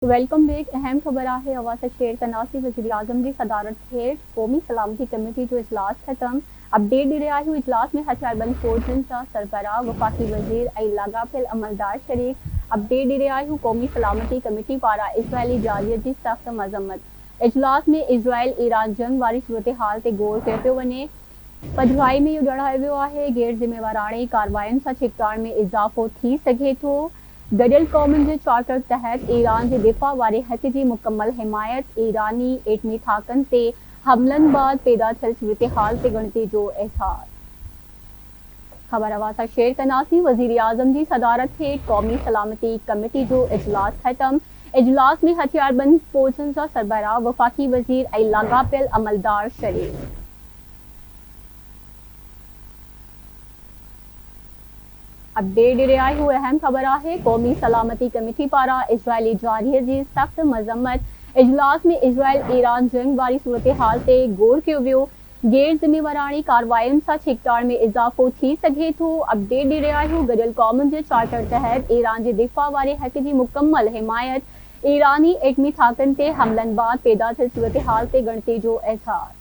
Welcome back. अहम खबर आहे आवाज़ शेयर कंदासीं। वज़ीर आज़म की सदारत हेठि क़ौमी सलामती कमेटी जो इजलास ख़त्म। अपडेट ॾई रहिया आहियूं। इजलास में हथियारबंद फ़ौजुनि जा सरबराह, वफ़ाक़ी वज़ीर ऐं लाॻापियल अमलदार शरीक। अपडेट ॾई रहिया आहियूं। क़ौमी सलामती कमेटी पारां इज़राइली जारियत जी सख़्त मज़म्मत। इजलास में इज़राइल ईरान जंग वारी सूरत हाल ते ग़ौर कयो पियो वञे। पधिराई में इहो ॼाणायो वियो आहे गैर ज़िम्मेवाराणे कार्रवायुनि सां छिकताण में इज़ाफ़ो थी सघे थो। गॾियल क़ौमुनि जे चार्टर तहत ईरान जे दिफ़ा वारे हक़ जी मुकमल हिमायत, ईरानी एटमी थाकनि ते हमलनि बाद पैदा थियल सूरत हाल ते ॻणिती जो इज़हार। ख़बर अवां सां शेयर कंदासीं। वज़ीर आज़म जी सदारत हेठि क़ौमी सलामती कमेटी जो इजलास ख़त्म। इजलास में हथियारबंद फ़ौजुनि जा सरबराह, वफ़ाक़ी वज़ीर ऐं लाॻापियल अमलदार शरीक। अपडेट ॾई रहिया आहियूं। अहम ख़बर आहे क़ौमी सलामती कमेटी पारां इज़राइली जारियत जी सख़्त मज़म्मत। इजलास में इज़राइल ईरान जंग वारी सूरत हाल ते ग़ौर कयो वियो। गैर ज़िम्मेवाराणी कार्रवायुनि सां छिकताण में इज़ाफ़ो थी सघे थो। अपडेट ॾई रहिया आहियूं। गॾियल क़ौमुनि जे चार्टर तहत ईरान जे दिफ़ा वारे हक़ जी मुकमल हिमायत, ईरानी एटमी थाकनि ते हमलनि बाद पैदा थियल सूरत हाल ते ॻणिती जो इज़हार।